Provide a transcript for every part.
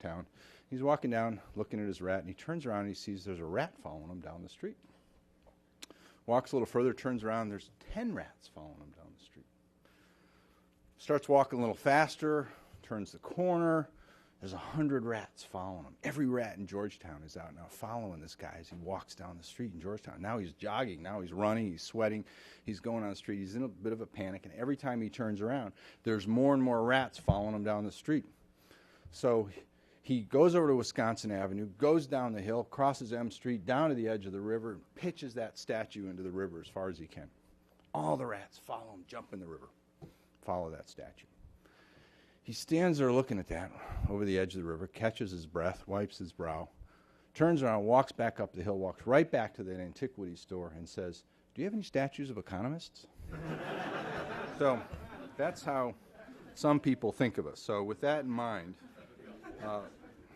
Georgetown. He's walking down, looking at his rat, and he turns around and he sees there's a rat following him down the street. Walks a little further, turns around, there's 10 rats following him down the street. Starts walking a little faster, turns the corner. There's 100 rats following him. Every rat in Georgetown is out now following this guy as he walks down the street in Georgetown. Now he's jogging. Now he's running. He's sweating. He's going on the street. He's in a bit of a panic. And every time he turns around, there's more and more rats following him down the street. So he goes over to Wisconsin Avenue, goes down the hill, crosses M Street, down to the edge of the river, and pitches that statue into the river as far as he can. All the rats follow him, jump in the river, follow that statue. He stands there looking at that over the edge of the river, catches his breath, wipes his brow, turns around, walks back up the hill, walks right back to that antiquities store and says, "Do you have any statues of economists?" So that's how some people think of us. So with that in mind,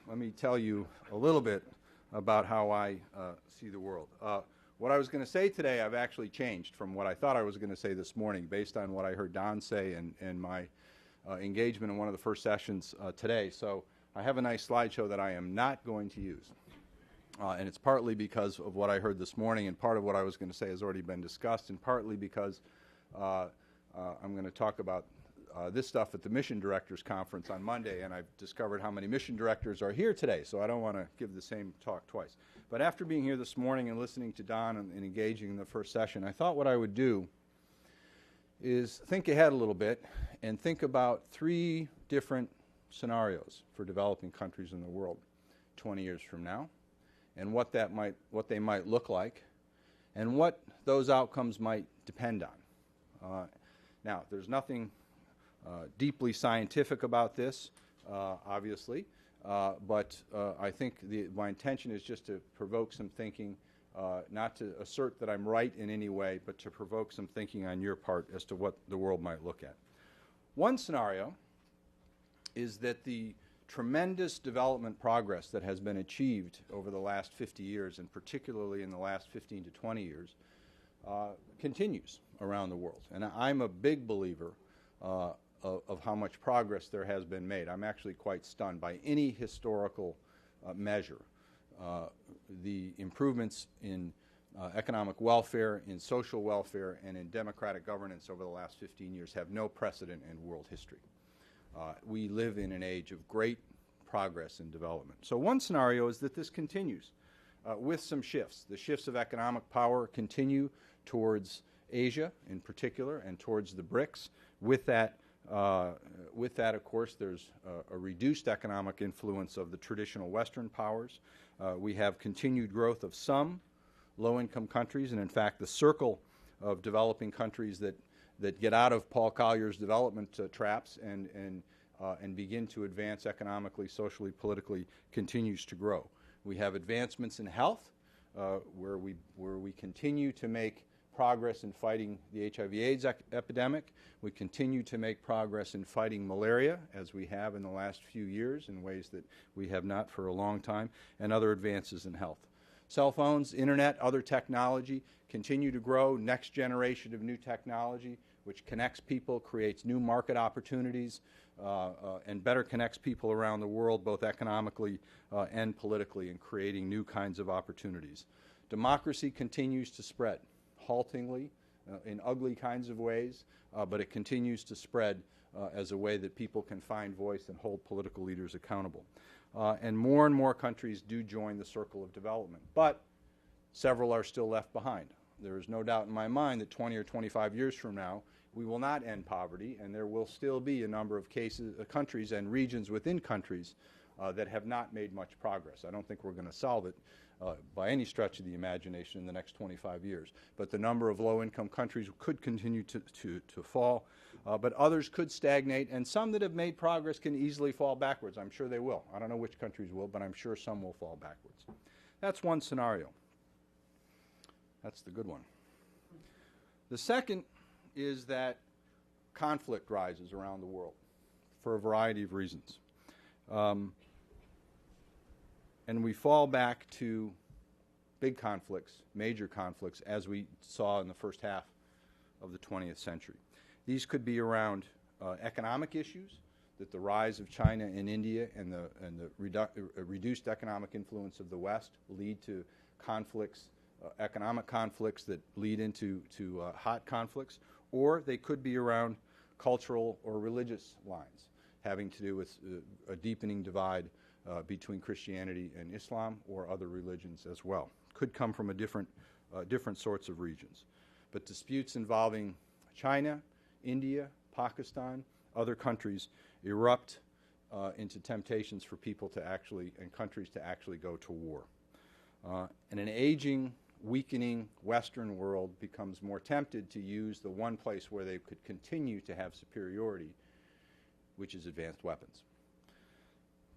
let me tell you a little bit about how I see the world. What I was going to say today, I've actually changed from what I thought I was going to say this morning based on what I heard Don say and my engagement in one of the first sessions today. So I have a nice slideshow that I am not going to use. And it's partly because of what I heard this morning, and part of what I was going to say has already been discussed, and partly because I'm going to talk about this stuff at the Mission Directors Conference on Monday, and I've discovered how many mission directors are here today, so I don't want to give the same talk twice. But after being here this morning and listening to Don and engaging in the first session, I thought what I would do is think ahead a little bit and think about 3 different scenarios for developing countries in the world 20 years from now, and what they might look like, and what those outcomes might depend on. Now, there's nothing deeply scientific about this, obviously, but I think my intention is just to provoke some thinking, not to assert that I'm right in any way, but to provoke some thinking on your part as to what the world might look at. One scenario is that the tremendous development progress that has been achieved over the last 50 years, and particularly in the last 15 to 20 years, continues around the world. And I'm a big believer of how much progress there has been made. I'm actually quite stunned by any historical measure. The improvements in economic welfare, in social welfare, and in democratic governance over the last 15 years have no precedent in world history. We live in an age of great progress and development. So one scenario is that this continues with some shifts. The shifts of economic power continue towards Asia in particular and towards the BRICS. With that, of course, there's a reduced economic influence of the traditional Western powers. We have continued growth of some low-income countries, and in fact, the circle of developing countries that get out of Paul Collier's development traps and begin to advance economically, socially, politically continues to grow. We have advancements in health, where we continue to make progress in fighting the HIV/AIDS epidemic. We continue to make progress in fighting malaria, as we have in the last few years in ways that we have not for a long time, and other advances in health. Cell phones, internet, other technology continue to grow. Next generation of new technology, which connects people, creates new market opportunities, and better connects people around the world, both economically and politically, in creating new kinds of opportunities. Democracy continues to spread, haltingly, in ugly kinds of ways, but it continues to spread as a way that people can find voice and hold political leaders accountable. And more countries do join the circle of development, but several are still left behind. There is no doubt in my mind that 20 or 25 years from now, we will not end poverty, and there will still be a number of countries and regions within countries that have not made much progress. I don't think we're going to solve it by any stretch of the imagination in the next 25 years. But the number of low-income countries could continue to fall, but others could stagnate, and some that have made progress can easily fall backwards. I'm sure they will. I don't know which countries will, but I'm sure some will fall backwards. That's one scenario. That's the good one. The second is that conflict rises around the world for a variety of reasons. And we fall back to big conflicts, major conflicts, as we saw in the first half of the 20th century. These could be around economic issues. that the rise of China and India and the reduced economic influence of the West lead to conflicts, economic conflicts that lead into hot conflicts, or they could be around cultural or religious lines having to do with a deepening divide between Christianity and Islam or other religions as well. Could come from a different sorts of regions. But disputes involving China, India, Pakistan, other countries erupt into temptations for people to actually, and countries to actually go to war. And an aging, weakening Western world becomes more tempted to use the one place where they could continue to have superiority, which is advanced weapons.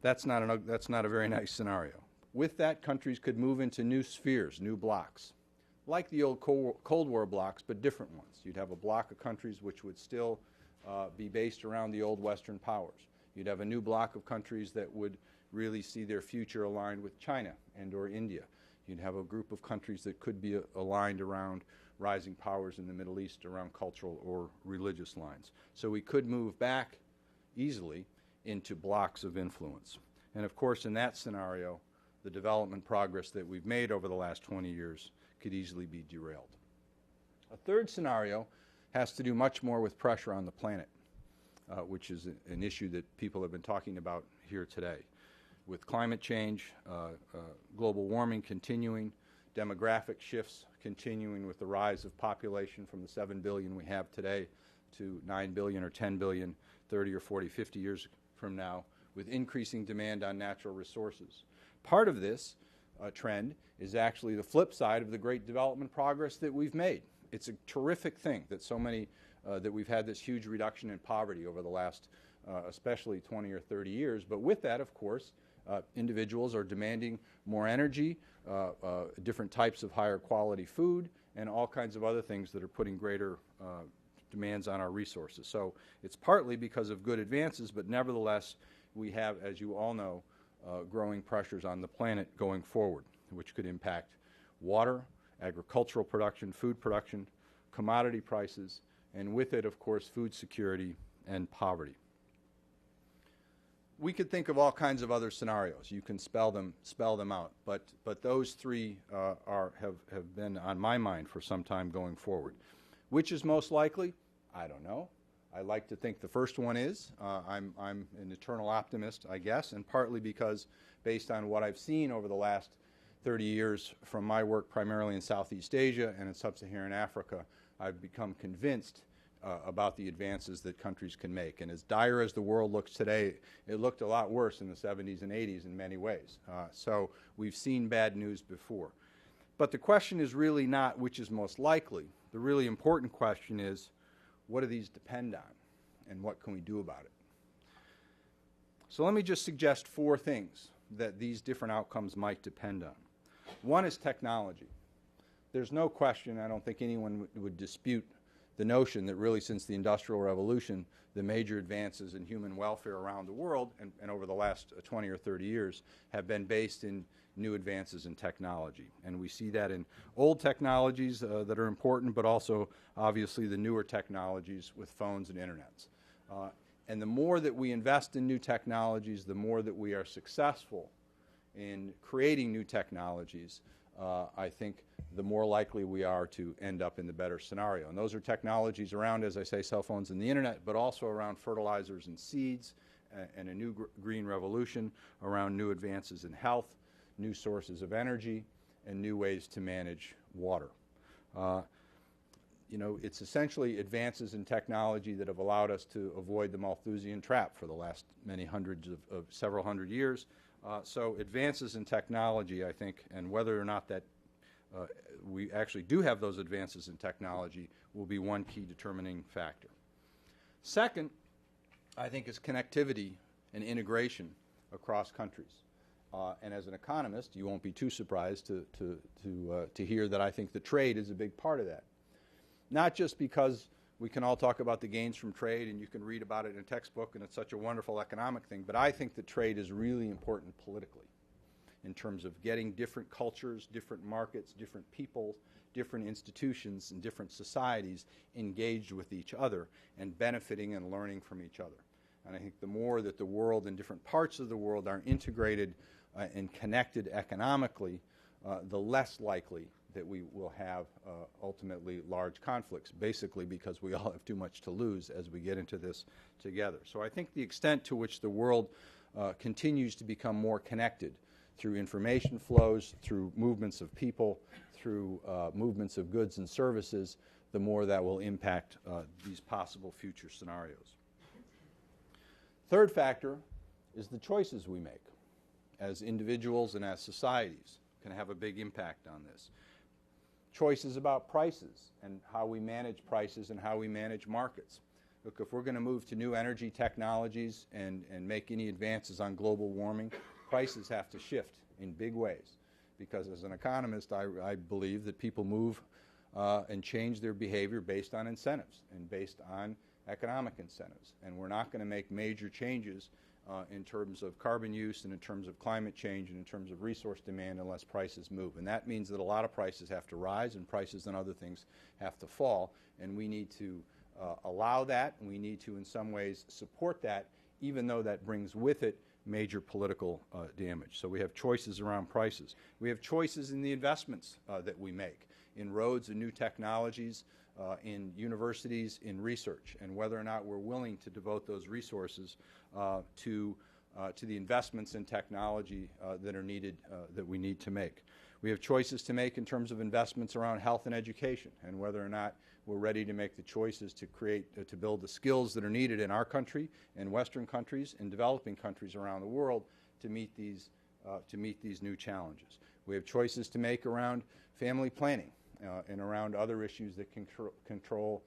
That's not a very nice scenario. With that, countries could move into new spheres, new blocks, like the old Cold War blocks, but different ones. You'd have a block of countries which would still be based around the old Western powers. You'd have a new block of countries that would really see their future aligned with China and or India. You'd have a group of countries that could be aligned around rising powers in the Middle East around cultural or religious lines. So we could move back easily into blocks of influence. And of course, in that scenario, the development progress that we've made over the last 20 years could easily be derailed. A third scenario has to do much more with pressure on the planet, which is an issue that people have been talking about here today. With climate change, global warming continuing, demographic shifts continuing with the rise of population from the 7 billion we have today to 9 billion or 10 billion 30 or 40, 50 years from now, with increasing demand on natural resources. Part of this trend is actually the flip side of the great development progress that we've made. It's a terrific thing that so many, that we've had this huge reduction in poverty over the last, especially 20 or 30 years. But with that, of course, individuals are demanding more energy, different types of higher quality food, and all kinds of other things that are putting greater demands on our resources. So it's partly because of good advances, but nevertheless, we have, as you all know, growing pressures on the planet going forward, which could impact water, agricultural production, food production, commodity prices, and with it, of course, food security and poverty. We could think of all kinds of other scenarios. You can spell them out, but those three have been on my mind for some time going forward. Which is most likely? I don't know. I like to think the first one is. I'm an eternal optimist, I guess, and partly because based on what I've seen over the last 30 years from my work primarily in Southeast Asia and in Sub-Saharan Africa, I've become convinced about the advances that countries can make. And as dire as the world looks today, it looked a lot worse in the 70s and 80s in many ways. So we've seen bad news before. But the question is really not which is most likely. The really important question is, what do these depend on, and what can we do about it? So let me just suggest 4 things that these different outcomes might depend on. One is technology. There's no question, I don't think anyone would dispute the notion that really since the Industrial Revolution, the major advances in human welfare around the world and over the last 20 or 30 years have been based in new advances in technology. And we see that in old technologies that are important, but also obviously the newer technologies with phones and internets. And the more that we invest in new technologies, the more that we are successful in creating new technologies, I think the more likely we are to end up in the better scenario. And those are technologies around, as I say, cell phones and the internet, but also around fertilizers and seeds and a new green revolution, around new advances in health, new sources of energy, and new ways to manage water. You know, it's essentially advances in technology that have allowed us to avoid the Malthusian trap for the last many hundreds of several hundred years. So advances in technology, I think, and whether or not that we actually do have those advances in technology will be one key determining factor. Second, I think, is connectivity and integration across countries. And as an economist, you won't be too surprised to hear that I think the trade is a big part of that. Not just because we can all talk about the gains from trade and you can read about it in a textbook and it's such a wonderful economic thing, but I think that trade is really important politically in terms of getting different cultures, different markets, different people, different institutions, and different societies engaged with each other and benefiting and learning from each other. And I think the more that the world and different parts of the world are integrated and connected economically, the less likely that we will have ultimately large conflicts, basically because we all have too much to lose as we get into this together. So I think the extent to which the world continues to become more connected through information flows, through movements of people, through movements of goods and services, the more that will impact these possible future scenarios. Third factor is the choices we make as individuals and as societies can have a big impact on this. Choices about prices and how we manage prices and how we manage markets. Look, if we're going to move to new energy technologies and make any advances on global warming, prices have to shift in big ways. Because as an economist, I believe that people move and change their behavior based on incentives and based on economic incentives. And we're not going to make major changes in terms of carbon use and in terms of climate change and in terms of resource demand unless prices move. And that means that a lot of prices have to rise and prices on other things have to fall. And we need to allow that, and we need to in some ways support that, even though that brings with it major political damage. So we have choices around prices. We have choices in the investments that we make in roads and new technologies, in universities, in research, and whether or not we're willing to devote those resources to the investments in technology that are needed, that we need to make. We have choices to make in terms of investments around health and education, and whether or not we're ready to make the choices to create, to build the skills that are needed in our country, in Western countries, in developing countries around the world to meet these new challenges. We have choices to make around family planning and around other issues that can control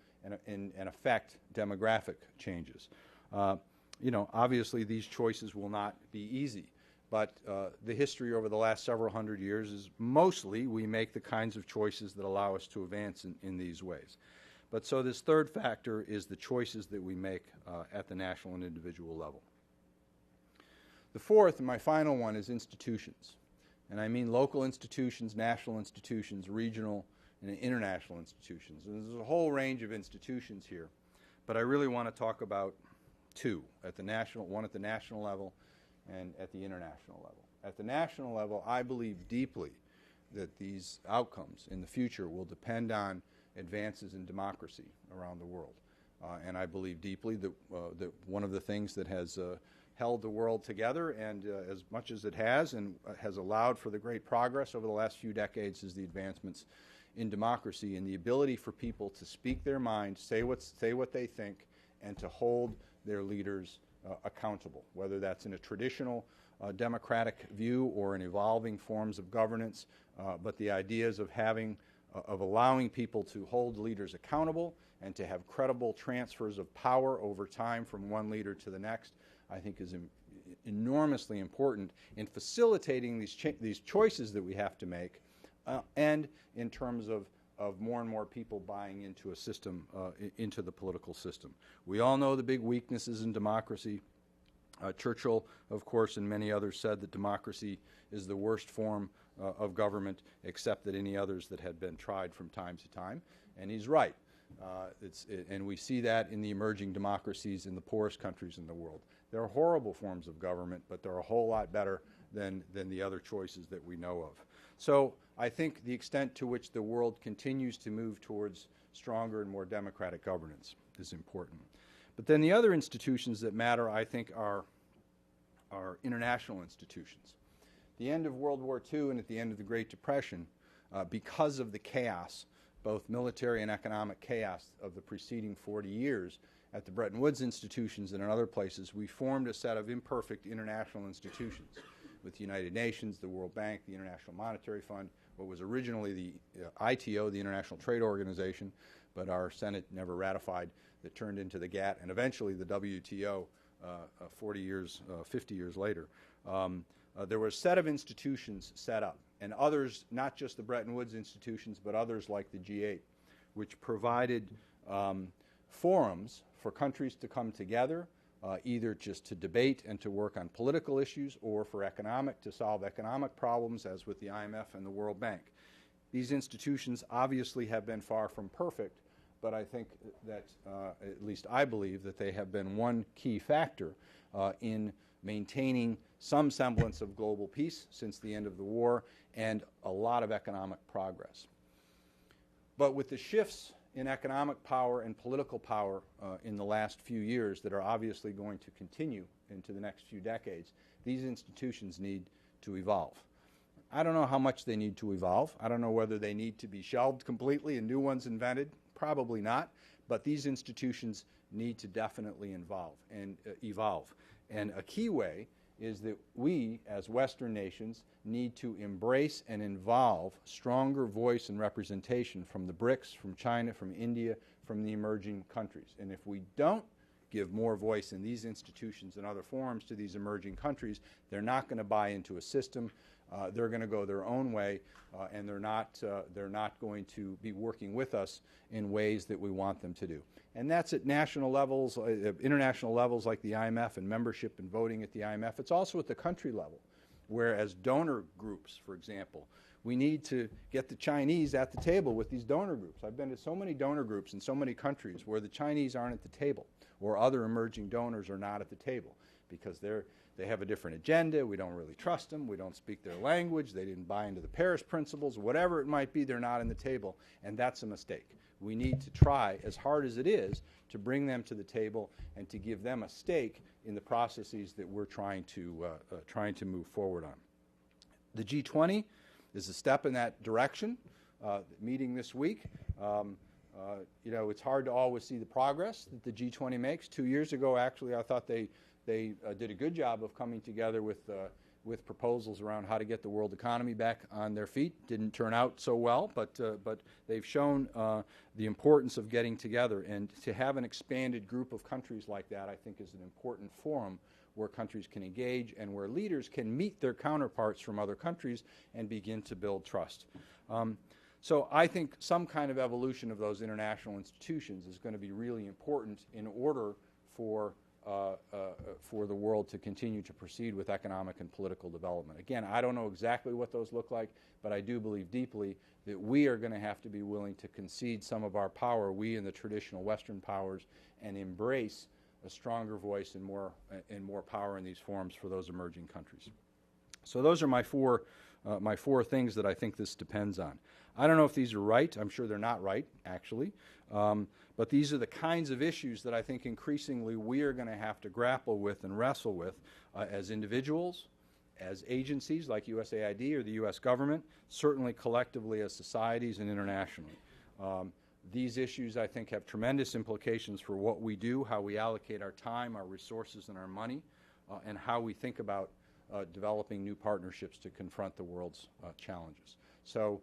and affect demographic changes. Obviously these choices will not be easy, but the history over the last several hundred years is mostly we make the kinds of choices that allow us to advance in these ways. But so this third factor is the choices that we make at the national and individual level. The fourth and my final one is institutions. And I mean local institutions, national institutions, regional and international institutions. And there's a whole range of institutions here, but I really want to talk about two, one at the national level and at the international level. At the national level, I believe deeply that these outcomes in the future will depend on advances in democracy around the world. And I believe deeply that one of the things that has held the world together, and as much as it has, and has allowed for the great progress over the last few decades, is the advancements in democracy and the ability for people to speak their mind, say what they think, and to hold their leaders accountable, whether that's in a traditional democratic view or in evolving forms of governance. But the ideas of allowing people to hold leaders accountable and to have credible transfers of power over time from one leader to the next, I think is enormously important in facilitating these choices that we have to make, and in terms of more and more people buying into a system, into the political system. We all know the big weaknesses in democracy. Churchill, of course, and many others said that democracy is the worst form of government, except that any others that had been tried from time to time. And he's right. And we see that in the emerging democracies in the poorest countries in the world. There are horrible forms of government, but they're a whole lot better than the other choices that we know of. So I think the extent to which the world continues to move towards stronger and more democratic governance is important. But then the other institutions that matter, I think, are international institutions. The end of World War II and at the end of the Great Depression, because of the chaos, both military and economic chaos of the preceding 40 years, at the Bretton Woods institutions and in other places, we formed a set of imperfect international institutions with the United Nations, the World Bank, the International Monetary Fund, what was originally the ITO, the International Trade Organization, but our Senate never ratified, that turned into the GATT, and eventually the WTO 50 years later. There were a set of institutions set up, and others, not just the Bretton Woods institutions, but others like the G8, which provided forums for countries to come together, either just to debate and to work on political issues, or for to solve economic problems, as with the IMF and the World Bank. These institutions obviously have been far from perfect, but I think that, at least I believe, that they have been one key factor in maintaining some semblance of global peace since the end of the war and a lot of economic progress. But with the shifts in economic power and political power in the last few years that are obviously going to continue into the next few decades, these institutions need to evolve. I don't know how much they need to evolve. I don't know whether they need to be shelved completely and new ones invented. Probably not. But these institutions need to definitely evolve. And a key way is that we, as Western nations, need to embrace and involve stronger voice and representation from the BRICS, from China, from India, from the emerging countries. And if we don't give more voice in these institutions and other forums to these emerging countries, they're not going to buy into a system. They're going to go their own way, and they're not going to be working with us in ways that we want them to do. And that's at national levels, international levels like the IMF and membership and voting at the IMF. It's also at the country level, where as donor groups, for example, we need to get the Chinese at the table with these donor groups. I've been to so many donor groups in so many countries where the Chinese aren't at the table, or other emerging donors are not at the table because they have a different agenda, we don't really trust them, we don't speak their language, they didn't buy into the Paris principles, whatever it might be, they're not in the table, and that's a mistake. We need to try, as hard as it is, to bring them to the table and to give them a stake in the processes that we're trying to move forward on. The G20 is a step in that direction, meeting this week. It's hard to always see the progress that the G20 makes. 2 years ago, actually, I thought they did a good job of coming together with proposals around how to get the world economy back on their feet. Didn't turn out so well, but they've shown the importance of getting together. And to have an expanded group of countries like that, I think, is an important forum where countries can engage and where leaders can meet their counterparts from other countries and begin to build trust. So I think some kind of evolution of those international institutions is going to be really important in order for the world to continue to proceed with economic and political development. Again, I don't know exactly what those look like, but I do believe deeply that we are going to have to be willing to concede some of our power, we and the traditional Western powers, and embrace a stronger voice and more power in these forums for those emerging countries. So those are my four things that I think this depends on. I don't know if these are right. I'm sure they're not right, actually. But these are the kinds of issues that I think increasingly we are going to have to grapple with and wrestle with as individuals, as agencies like USAID or the U.S. government, certainly collectively as societies and internationally. These issues, I think, have tremendous implications for what we do, how we allocate our time, our resources, and our money, and how we think about developing new partnerships to confront the world's challenges. So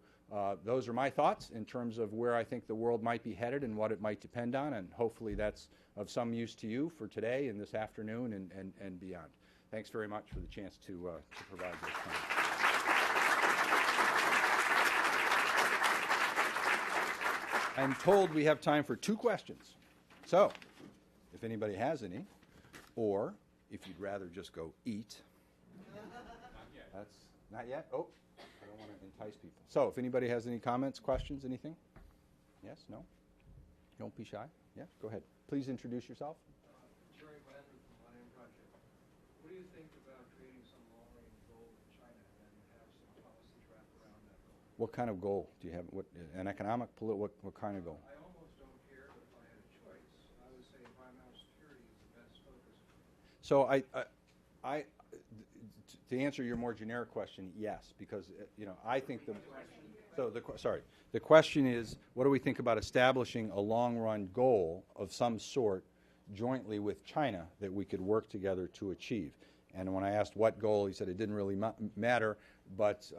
those are my thoughts in terms of where I think the world might be headed and what it might depend on, and hopefully that's of some use to you for today and this afternoon and beyond. Thanks very much for the chance to provide this time. I'm told we have time for 2 questions. So, if anybody has any, or if you'd rather just go eat. Not yet. That's not yet? Oh, I don't want to entice people. So, if anybody has any comments, questions, anything? Yes? No? Don't be shy. Yeah, go ahead. Please introduce yourself. Jerry Blandford from Millennium Project. What do you think about creating some long-range goal in China and have some policies wrapped around that goal? What kind of goal do you have? An economic, what kind of goal? I almost don't care, but if I had a choice, I would say environmental security is the best focus. So to answer your more generic question, yes, because I think the question is, what do we think about establishing a long-run goal of some sort jointly with China that we could work together to achieve? And when I asked what goal, he said it didn't really matter, but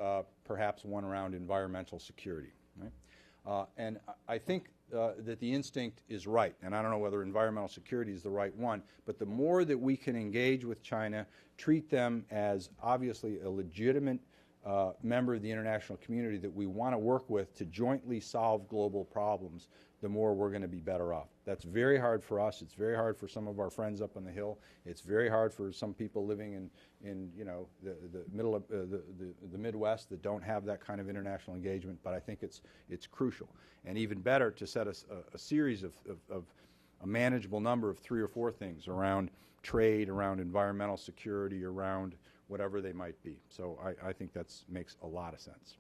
perhaps one around environmental security. Right? And I think that the instinct is right, and I don't know whether environmental security is the right one, but the more that we can engage with China, treat them as obviously a legitimate member of the international community that we want to work with to jointly solve global problems, the more we're going to be better off. That's very hard for us. It's very hard for some of our friends up on the Hill. It's very hard for some people living in you know, the middle of the Midwest that don't have that kind of international engagement. But I think it's crucial, and even better to set a series of a manageable number of 3 or 4 things around trade, around environmental security, around whatever they might be. So I think that makes a lot of sense.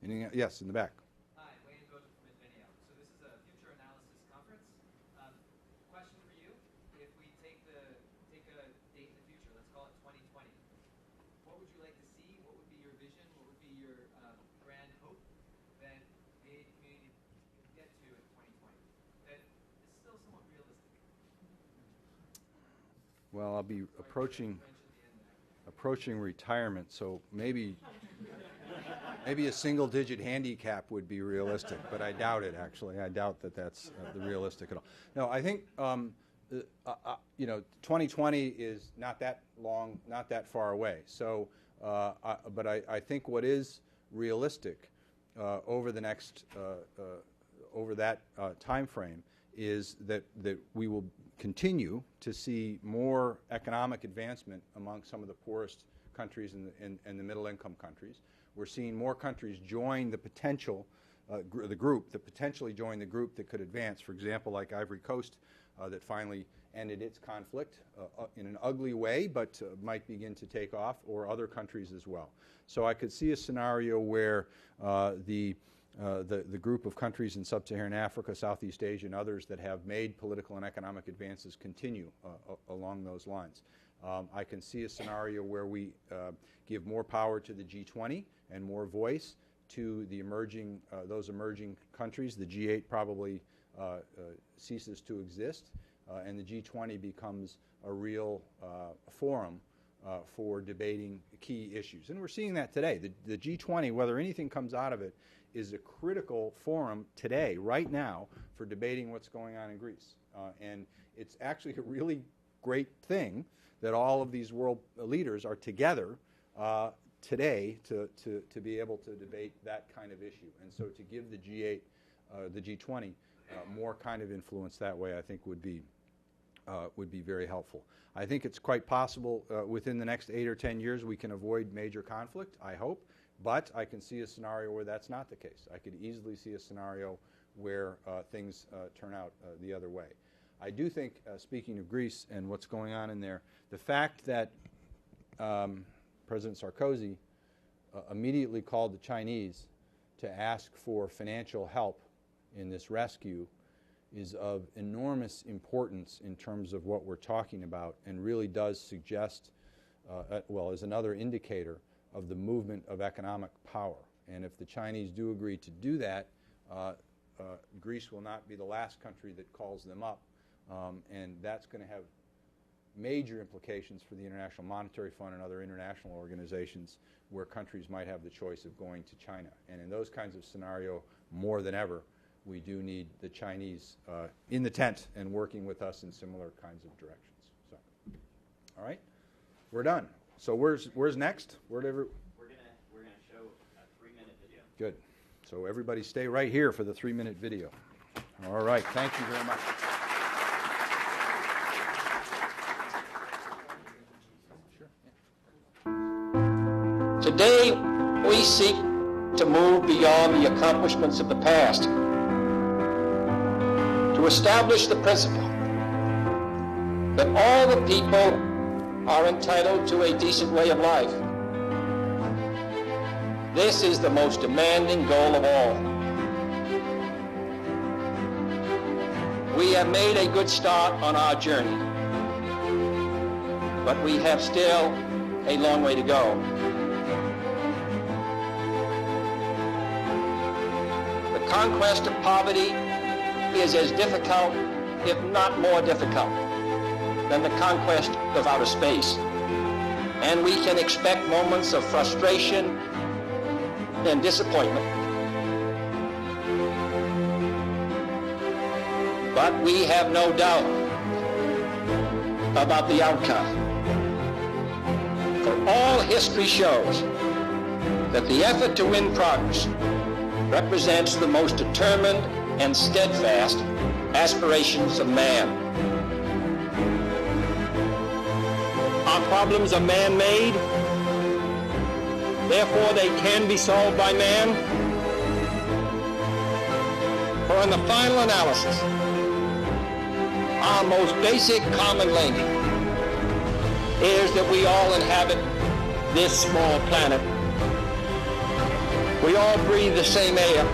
Anything else? Yes, in the back. Hi, Wayne Gozer from Infinio. So this is a future analysis conference. Question for you: if we take a date in the future, let's call it 2020, what would you like to see? What would be your vision? What would be your grand hope that the aid community can get to in 2020? That is still somewhat realistic. Well, I'll be approaching retirement, so maybe a single-digit handicap would be realistic, but I doubt it. Actually, I doubt that that's realistic at all. No, I think you know, 2020 is not that long, not that far away. So, but I think what is realistic over the next over that time frame is that we will continue to see more economic advancement among some of the poorest countries and the middle-income countries. We're seeing more countries join the potential, the group that potentially join the group that could advance. For example, like Ivory Coast, that finally ended its conflict in an ugly way, but might begin to take off, or other countries as well. So I could see a scenario where the group of countries in sub-Saharan Africa, Southeast Asia, and others that have made political and economic advances continue along those lines. I can see a scenario where we give more power to the G20 and more voice to the those emerging countries. The G8 probably ceases to exist, and the G20 becomes a real forum for debating key issues. And we're seeing that today. The G20, whether anything comes out of it, is a critical forum today, right now, for debating what's going on in Greece. And it's actually a really great thing that all of these world leaders are together today to be able to debate that kind of issue. And so to give the G8, the G20, more kind of influence that way, I think would be very helpful. I think it's quite possible within the next 8 or 10 years we can avoid major conflict, I hope, but I can see a scenario where that's not the case. I could easily see a scenario where things turn out the other way. I do think, speaking of Greece and what's going on in there, the fact that President Sarkozy immediately called the Chinese to ask for financial help in this rescue is of enormous importance in terms of what we're talking about, and really does suggest, well, is another indicator of the movement of economic power. And if the Chinese do agree to do that, Greece will not be the last country that calls them up. And that's going to have major implications for the International Monetary Fund and other international organizations where countries might have the choice of going to China. And in those kinds of scenario, more than ever, we do need the Chinese in the tent and working with us in similar kinds of directions. So, all right, we're done. So where's next? We're gonna show a 3-minute video. Good. So everybody stay right here for the 3-minute video. All right. Thank you very much. Today, we seek to move beyond the accomplishments of the past, to establish the principle that all the people are entitled to a decent way of life. This is the most demanding goal of all. We have made a good start on our journey, but we have still a long way to go. The conquest of poverty is as difficult, if not more difficult, than the conquest of outer space. And we can expect moments of frustration and disappointment. But we have no doubt about the outcome. For all history shows that the effort to win progress represents the most determined and steadfast aspirations of man. Our problems are man-made, therefore they can be solved by man. For in the final analysis, our most basic common link is that we all inhabit this small planet. We all breathe the same air.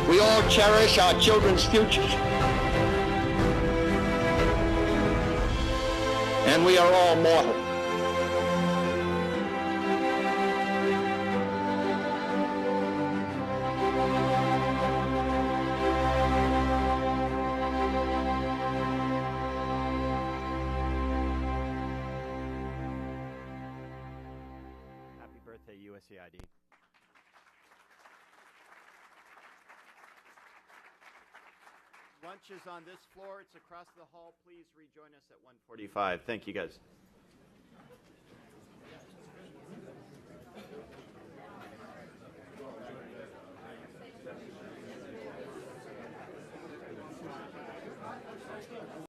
We all cherish our children's futures. And we are all mortal. Happy birthday, USAID. Lunch is on this floor. It's across the hall. Please rejoin us at 1:45. Thank you, guys.